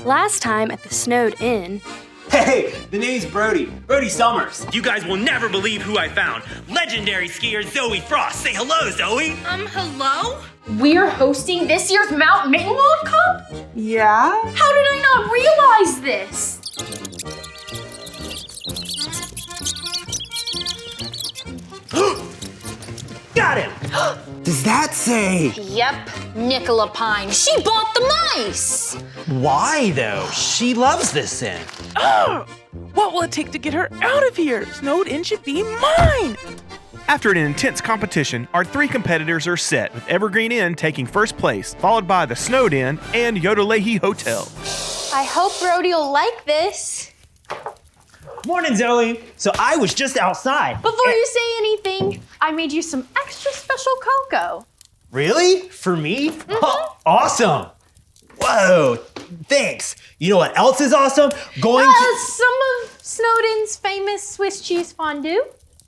Last time at the Snowed Inn... Hey, the name's Brody. Brody Summers. You guys will never believe who I found. Legendary skier Zoey Frost. Say hello, Zoey. Hello? We're hosting this year's Mittenwald Cup? Yeah? How did I not realize this? Got him. Does that say? Yep, Nicola Pine. She bought the mice. Why, though? She loves this inn. What will it take to get her out of here? Snowed Inn should be mine! After an intense competition, our three competitors are set, with Evergreen Inn taking first place, followed by the Snowed Inn and Yodelehi Hotel. I hope Brody will like this. Morning, Zoey. So I was just outside. Before you say anything, I made you some extra special cocoa. Really? For me? Oh, awesome. Whoa, thanks. You know what else is awesome? Some of Snowed Inn's famous Swiss cheese fondue.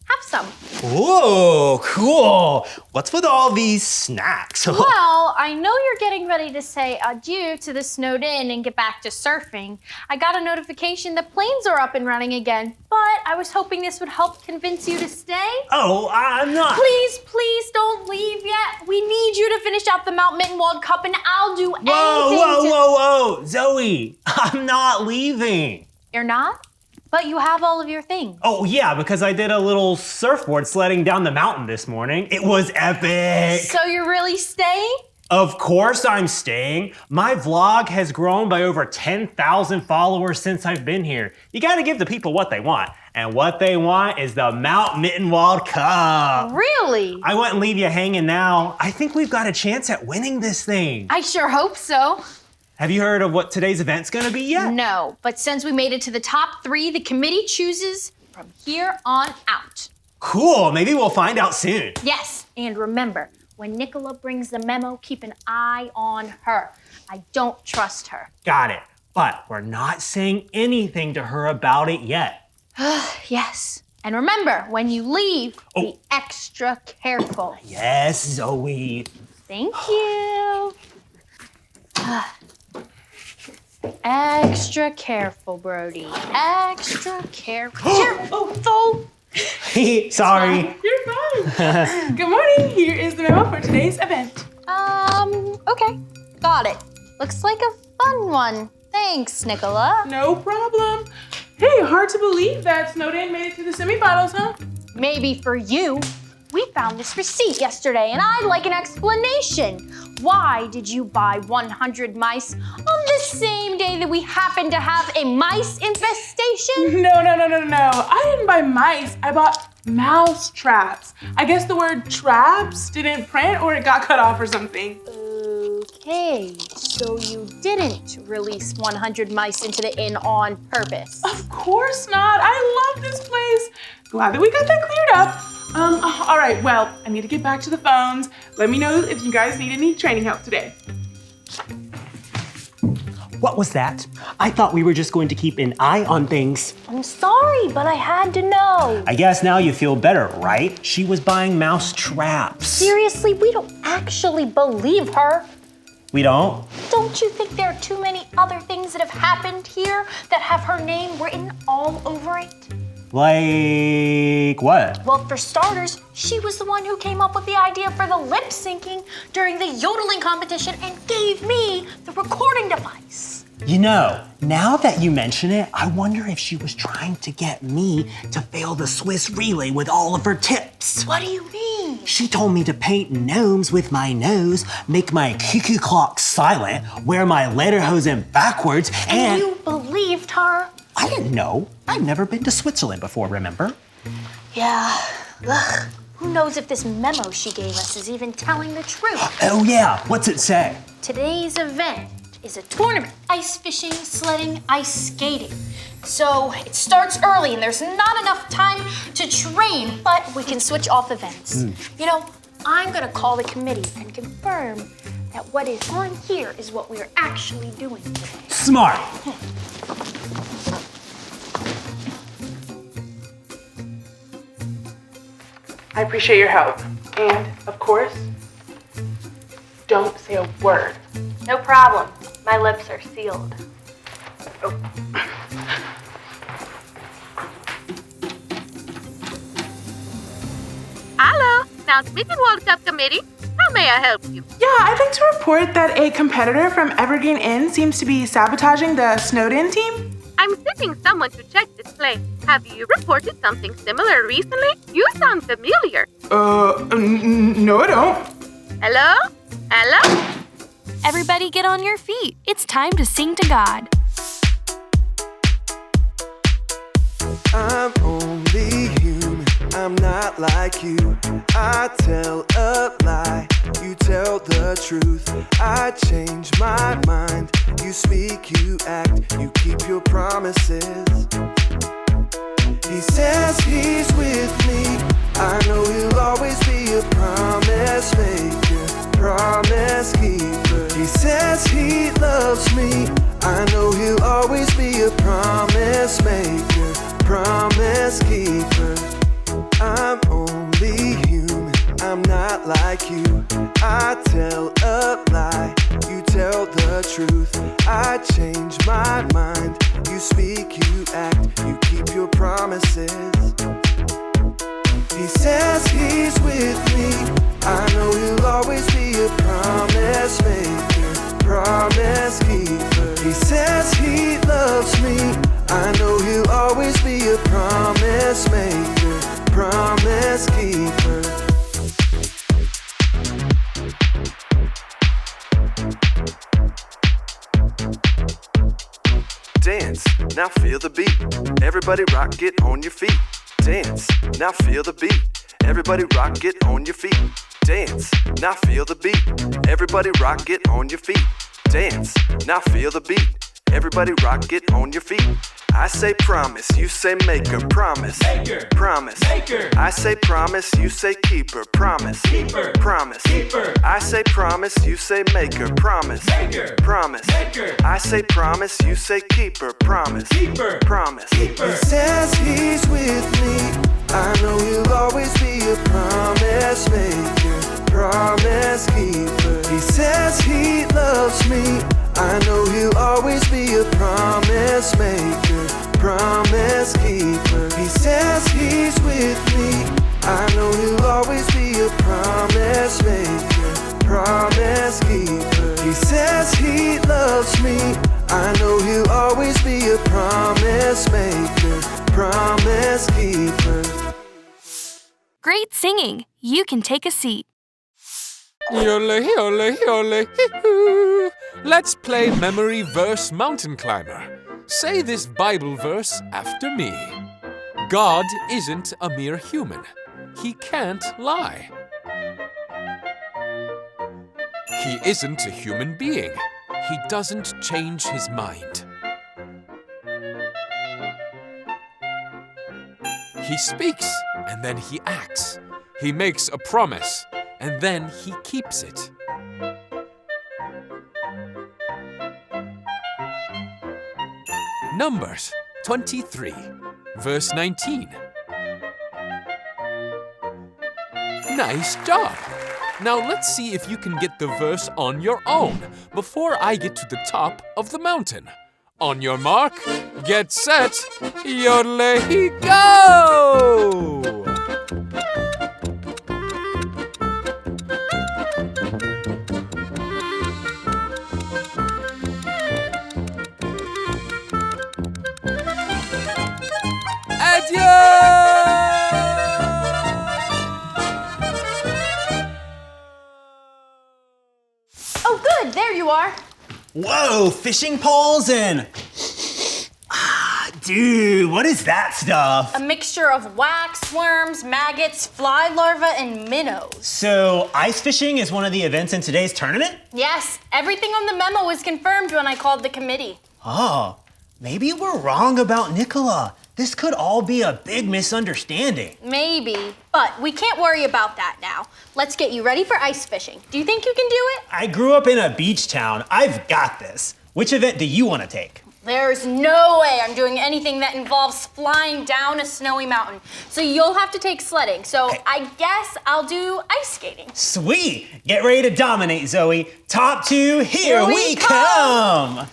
Have some. Whoa, cool. What's with all these snacks? Well, I know you're getting ready to say adieu to the Snowed Inn and get back to surfing. I got a notification that planes are up and running again, but I was hoping this would help convince you to stay. Oh, I'm not. Please don't leave yet. We need you to finish out the Mount Mittenwald Cup and I'll do anything Whoa. Zoey, I'm not leaving. You're not? But you have all of your things. Oh, yeah, because I did a little surfboard sledding down the mountain this morning. It was epic. So you're really staying? Of course I'm staying. My vlog has grown by over 10,000 followers since I've been here. You gotta give the people what they want. And what they want is the Mount Mittenwald Cup. Really? I wouldn't leave you hanging now. I think we've got a chance at winning this thing. I sure hope so. Have you heard of what today's event's gonna be yet? No, but since we made it to the top 3, the committee chooses from here on out. Cool, maybe we'll find out soon. Yes, and remember, when Nicola brings the memo, keep an eye on her. I don't trust her. Got it, but we're not saying anything to her about it yet. Yes, and remember, when you leave, be extra careful. Yes, Zoey. Thank you. Extra careful, Brody. Extra careful. Sorry. You're fine. Good morning. Here is the memo for today's event. Okay. Got it. Looks like a fun one. Thanks, Nicola. No problem. Hey, hard to believe that Snowed Inn made it to the semifinals, huh? Maybe for you. We found this receipt yesterday, and I'd like an explanation. Why did you buy 100 mice on the same day that we happen to have a mice infestation? No. I didn't buy mice. I bought mouse traps. I guess the word traps didn't print or it got cut off or something. Okay, so you didn't release 100 mice into the inn on purpose. Of course not. I love this place. Glad that we got that cleared up. All right, well, I need to get back to the phones. Let me know if you guys need any training help today. What was that? I thought we were just going to keep an eye on things. I'm sorry, but I had to know. I guess now you feel better, right? She was buying mouse traps. Seriously, we don't actually believe her. We don't? Don't you think there are too many other things that have happened here that have her name written all over it? Like what? Well, for starters, she was the one who came up with the idea for the lip syncing during the yodeling competition and gave me the recording device. You know, now that you mention it, I wonder if she was trying to get me to fail the Swiss relay with all of her tips. What do you mean? She told me to paint gnomes with my nose, make my cuckoo clock silent, wear my lederhosen backwards, and you believed her? I didn't know. I'd never been to Switzerland before, remember? Yeah. Ugh. Who knows if this memo she gave us is even telling the truth? Oh yeah, what's it say? Today's event is a tournament. Ice fishing, sledding, ice skating. So it starts early and there's not enough time to train, but we can switch off events. You know, I'm gonna call the committee and confirm that what is on here is what we're actually doing today. Smart. I appreciate your help. And, of course, don't say a word. No problem. My lips are sealed. Hello, now it's Mittenwald Cup committee. How may I help you? Yeah, I'd like to report that a competitor from Evergreen Inn seems to be sabotaging the Snowed In team. I'm sending someone to check this place. Have you reported something similar recently? You sound familiar. No, I don't. Hello? Hello? Everybody get on your feet. It's time to sing to God. I'm only human, I'm not like you. I tell a lie, you tell the truth. I change my mind, you speak, you act, you keep your promises. He says he's with me, I know he'll always be a promise maker, promise keeper. He says he loves me, I know he'll always be a promise maker, promise keeper. I'm only human, I'm not like you. I tell a lie, you tell the truth. I change my mind, you speak, you act, you keep your promises. He says he's with me, I know he'll always be a promise maker, promise keeper. He says he loves me, I know he'll always be a promise maker, promise keeper. Dance, now feel the beat. Everybody rock, get on your feet. Dance, now feel the beat. Everybody rock, get on your feet. Dance, now feel the beat. Everybody rock, get on your feet. Dance, now feel the beat. Everybody rock, get on your feet. I say promise, you say maker, promise, maker, promise, maker. I say promise, you say keeper, promise, keeper, promise, keeper. I say promise, you say maker, promise, maker, promise, maker. I say promise, you say keeper, promise, keeper, promise, keeper. He says he's with me, I know he'll always be a promise maker, promise keeper. He says he loves me, I know he'll always be a promise maker, promise keeper. He says he's with me, I know he'll always be a promise maker, promise keeper. He says he loves me, I know he'll always be a promise maker, promise keeper. Great singing. You can take a seat. Yole, yole, yole, hee-hoo. Let's play Memory Verse Mountain Climber. Say this Bible verse after me. God isn't a mere human. He can't lie. He isn't a human being. He doesn't change his mind. He speaks, and then he acts. He makes a promise, and then he keeps it. Numbers 23, verse 19. Nice job! Now let's see if you can get the verse on your own before I get to the top of the mountain. On your mark, get set, yodel go! Oh, good, there you are. Whoa, fishing poles and... Dude, what is that stuff? A mixture of wax, worms, maggots, fly larvae, and minnows. So, ice fishing is one of the events in today's tournament? Yes, everything on the memo was confirmed when I called the committee. Oh, maybe we're wrong about Nicola. This could all be a big misunderstanding. Maybe, but we can't worry about that now. Let's get you ready for ice fishing. Do you think you can do it? I grew up in a beach town. I've got this. Which event do you want to take? There's no way I'm doing anything that involves flying down a snowy mountain. So you'll have to take sledding. So I guess I'll do ice skating. Sweet! Get ready to dominate, Zoe. Top two, here we come!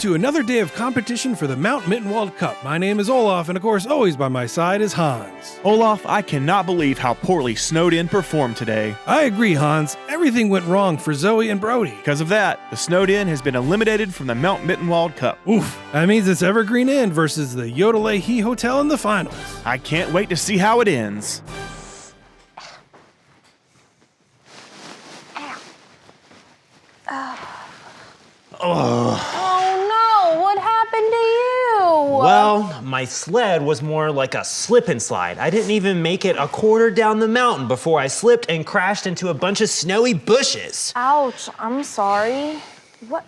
to another day of competition for the Mount Mittenwald Cup. My name is Olaf, and of course, always by my side is Hans. Olaf, I cannot believe how poorly Snowed In performed today. I agree, Hans. Everything went wrong for Zoey and Brody. Because of that, the Snowed In has been eliminated from the Mount Mittenwald Cup. Oof, that means it's Evergreen Inn versus the Yodelay Hotel in the finals. I can't wait to see how it ends. Oh no, what happened to you? Well, my sled was more like a slip and slide. I didn't even make it a quarter down the mountain before I slipped and crashed into a bunch of snowy bushes. Ouch, I'm sorry. What?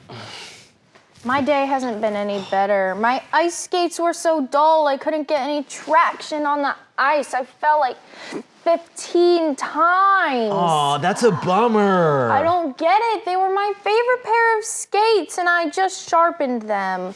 My day hasn't been any better. My ice skates were so dull, I couldn't get any traction on the ice. I fell like 15 times. Aw, that's a bummer. I don't get it. They were my favorite pair of skates, and I just sharpened them.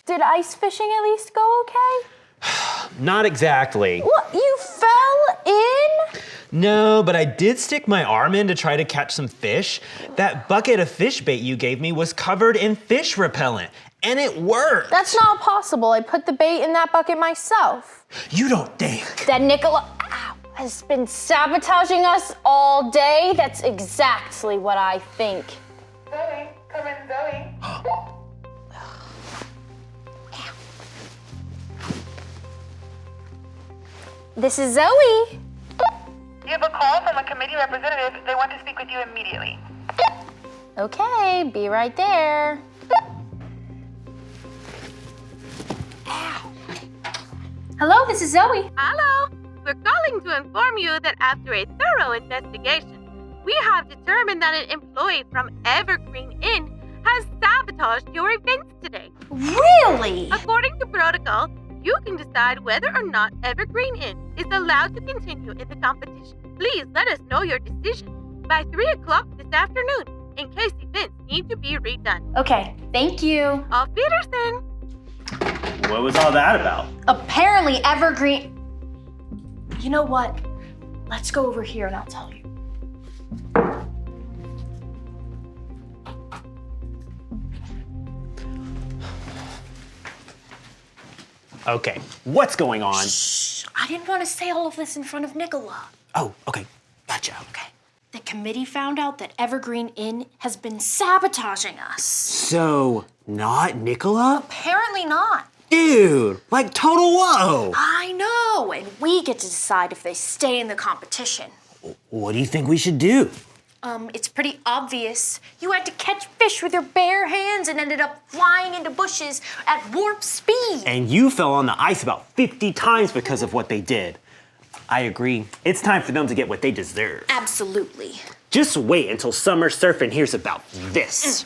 Did ice fishing at least go okay? Not exactly. What? You fell in? No, but I did stick my arm in to try to catch some fish. That bucket of fish bait you gave me was covered in fish repellent, and it worked. That's not possible. I put the bait in that bucket myself. You don't think? That Nicola has been sabotaging us all day. That's exactly what I think. Zoey, come in, Zoey. This is Zoey. You have a call from a committee representative. They want to speak with you immediately. Okay, be right there. Hello, this is Zoey. Hello. We're calling to inform you that after a thorough investigation, we have determined that an employee from Evergreen Inn has sabotaged your events today. Really? According to protocol, you can decide whether or not Evergreen Inn is allowed to continue in the competition. Please let us know your decision by 3 o'clock this afternoon in case events need to be redone. Okay, thank you. Auf Wiedersehen. What was all that about? Apparently Evergreen... You know what? Let's go over here and I'll tell you. Okay, what's going on? Shh, I didn't want to say all of this in front of Nicola. Oh, okay, gotcha. Okay. The committee found out that Evergreen Inn has been sabotaging us. So, not Nicola? Apparently not. Dude, like total whoa. I know, and we get to decide if they stay in the competition. What do you think we should do? It's pretty obvious. You had to catch fish with your bare hands and ended up flying into bushes at warp speed. And you fell on the ice about 50 times because of what they did. I agree. It's time for them to get what they deserve. Absolutely. Just wait until Summer Surfing hears about this.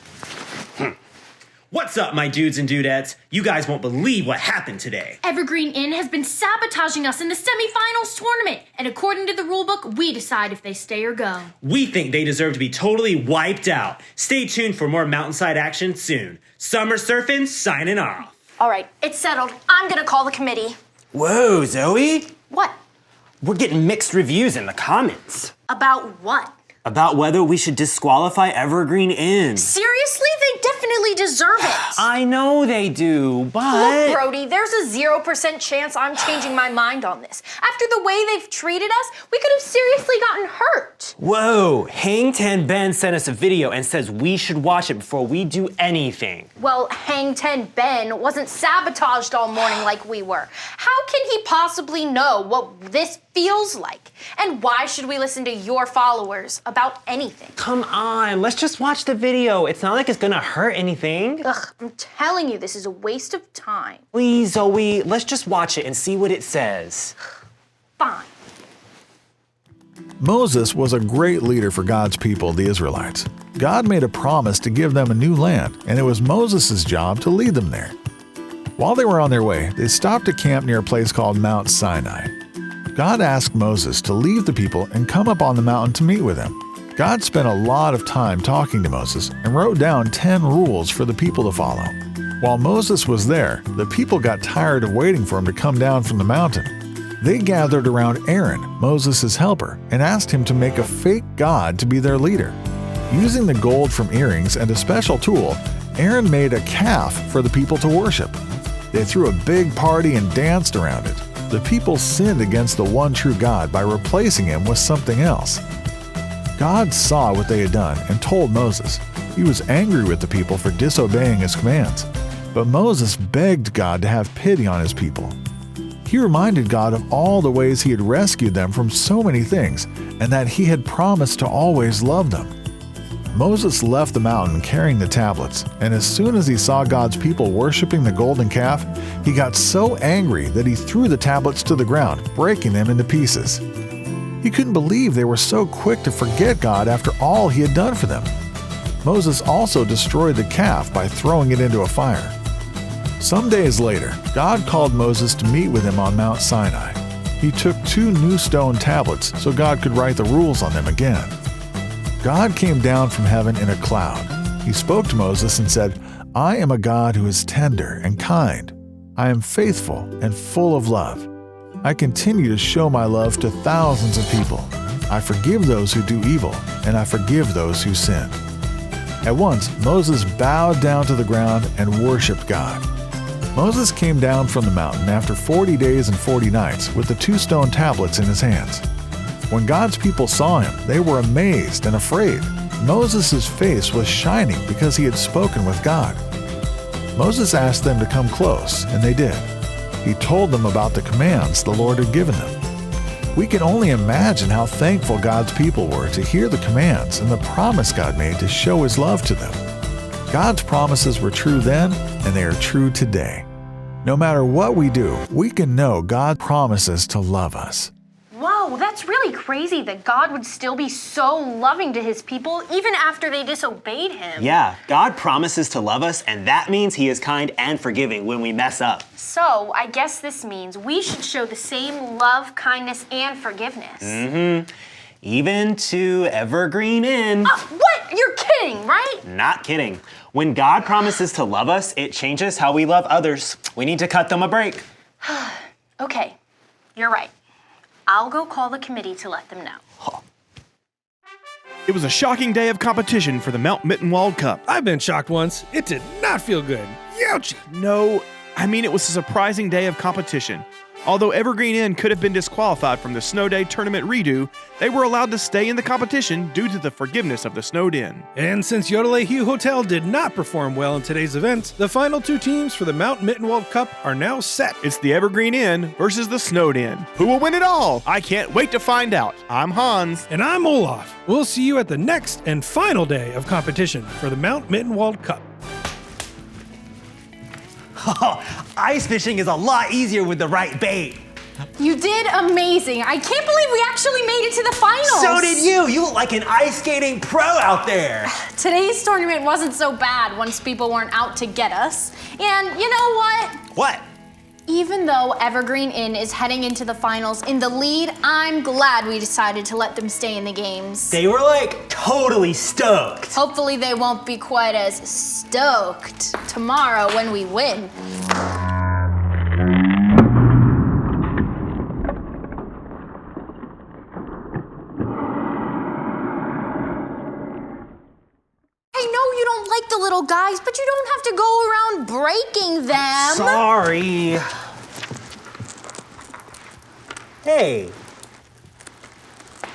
What's up, my dudes and dudettes? You guys won't believe what happened today. Evergreen Inn has been sabotaging us in the semifinals tournament, and according to the rulebook, we decide if they stay or go. We think they deserve to be totally wiped out. Stay tuned for more mountainside action soon. Summer Surfing signing off. All right, it's settled. I'm gonna call the committee. Whoa, Zoe. What? We're getting mixed reviews in the comments. About what? About whether we should disqualify Evergreen Inn. Seriously? They definitely deserve it. I know they do, but... Look, Brody, there's a 0% chance I'm changing my mind on this. After the way they've treated us, we could have seriously gotten hurt. Whoa, Hang Ten Ben sent us a video and says we should watch it before we do anything. Well, Hang Ten Ben wasn't sabotaged all morning like we were. How can he possibly know what this feels like? And why should we listen to your followers about anything? Come on, let's just watch the video. It's not like it's gonna hurt anything. Ugh, I'm telling you, this is a waste of time. Please, Zoe, let's just watch it and see what it says. Fine. Moses was a great leader for God's people, the Israelites. God made a promise to give them a new land, and it was Moses' job to lead them there. While they were on their way, they stopped to camp near a place called Mount Sinai. God asked Moses to leave the people and come up on the mountain to meet with him. God spent a lot of time talking to Moses and wrote down 10 rules for the people to follow. While Moses was there, the people got tired of waiting for him to come down from the mountain. They gathered around Aaron, Moses' helper, and asked him to make a fake god to be their leader. Using the gold from earrings and a special tool, Aaron made a calf for the people to worship. They threw a big party and danced around it. The people sinned against the one true God by replacing him with something else. God saw what they had done and told Moses. He was angry with the people for disobeying his commands. But Moses begged God to have pity on his people. He reminded God of all the ways he had rescued them from so many things and that he had promised to always love them. Moses left the mountain carrying the tablets, and as soon as he saw God's people worshiping the golden calf, he got so angry that he threw the tablets to the ground, breaking them into pieces. He couldn't believe they were so quick to forget God after all he had done for them. Moses also destroyed the calf by throwing it into a fire. Some days later, God called Moses to meet with him on Mount Sinai. He took 2 new stone tablets so God could write the rules on them again. God came down from heaven in a cloud. He spoke to Moses and said, "I am a God who is tender and kind. I am faithful and full of love. I continue to show my love to thousands of people. I forgive those who do evil, and I forgive those who sin." At once, Moses bowed down to the ground and worshiped God. Moses came down from the mountain after 40 days and 40 nights with the 2 stone tablets in his hands. When God's people saw him, they were amazed and afraid. Moses' face was shining because he had spoken with God. Moses asked them to come close, and they did. He told them about the commands the Lord had given them. We can only imagine how thankful God's people were to hear the commands and the promise God made to show his love to them. God's promises were true then, and they are true today. No matter what we do, we can know God promises to love us. Whoa, that's really crazy that God would still be so loving to his people even after they disobeyed him. Yeah, God promises to love us, and that means he is kind and forgiving when we mess up. So, I guess this means we should show the same love, kindness, and forgiveness. Even to Evergreen Inn. What? You're kidding, right? Not kidding. When God promises to love us, it changes how we love others. We need to cut them a break. Okay, you're right. I'll go call the committee to let them know. It was a shocking day of competition for the Mount Mittenwald Cup. I've been shocked once. It did not feel good. Youch! No, I mean it was a surprising day of competition. Although Evergreen Inn could have been disqualified from the Snow Day tournament redo, they were allowed to stay in the competition due to the forgiveness of the Snowed Inn. And since Yodelehi Hotel did not perform well in today's event, the final 2 teams for the Mount Mittenwald Cup are now set. It's the Evergreen Inn versus the Snowed Inn. Who will win it all? I can't wait to find out. I'm Hans. And I'm Olaf. We'll see you at the next and final day of competition for the Mount Mittenwald Cup. Ice fishing is a lot easier with the right bait. You did amazing. I can't believe we actually made it to the finals. So did you. You look like an ice skating pro out there. Today's tournament wasn't so bad once people weren't out to get us. And you know what? What? Even though Evergreen Inn is heading into the finals in the lead, I'm glad we decided to let them stay in the games. They were like totally stoked. Hopefully they won't be quite as stoked tomorrow when we win. I know you don't like the little guys, but you don't have to go around breaking them. Sorry. Hey,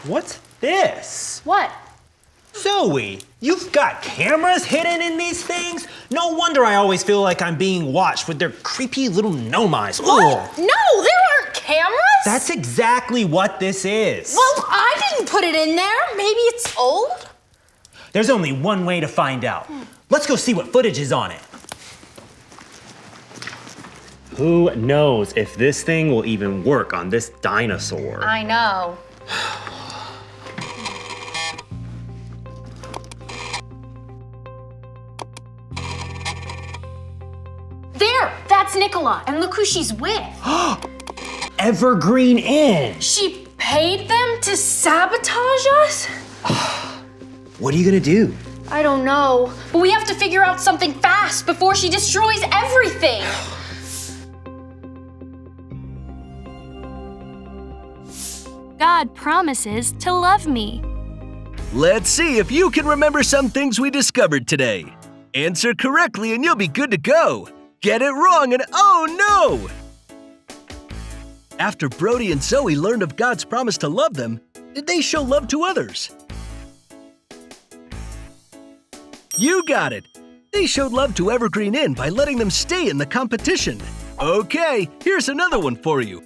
what's this? What? Zoe, you've got cameras hidden in these things? No wonder I always feel like I'm being watched with their creepy little gnome eyes. What? Ugh. No, there aren't cameras. That's exactly what this is. Well, I didn't put it in there. Maybe it's old? There's only one way to find out. Let's go see what footage is on it. Who knows if this thing will even work on this dinosaur? I know. There! That's Nicola, and look who she's with. Evergreen Inn! She paid them to sabotage us? What are you gonna do? I don't know, but we have to figure out something fast before she destroys everything. God promises to love me. Let's see if you can remember some things we discovered today. Answer correctly and you'll be good to go. Get it wrong and oh no! After Brody and Zoey learned of God's promise to love them, did they show love to others? You got it! They showed love to Evergreen Inn by letting them stay in the competition. Okay, here's another one for you.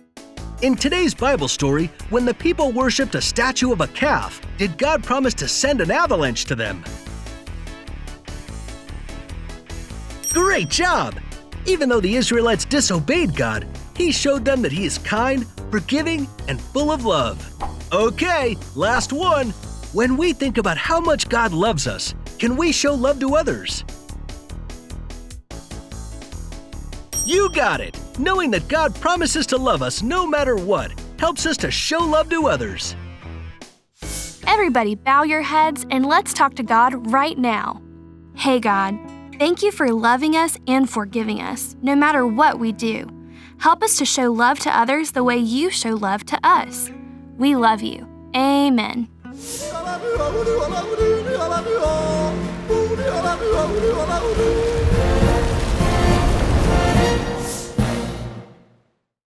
In today's Bible story, when the people worshipped a statue of a calf, did God promise to send an avalanche to them? Great job! Even though the Israelites disobeyed God, He showed them that He is kind, forgiving, and full of love. Okay, last one. When we think about how much God loves us, can we show love to others? You got it! Knowing that God promises to love us no matter what helps us to show love to others. Everybody bow your heads and let's talk to God right now. Hey God, thank you for loving us and forgiving us, no matter what we do. Help us to show love to others the way you show love to us. We love you. Amen.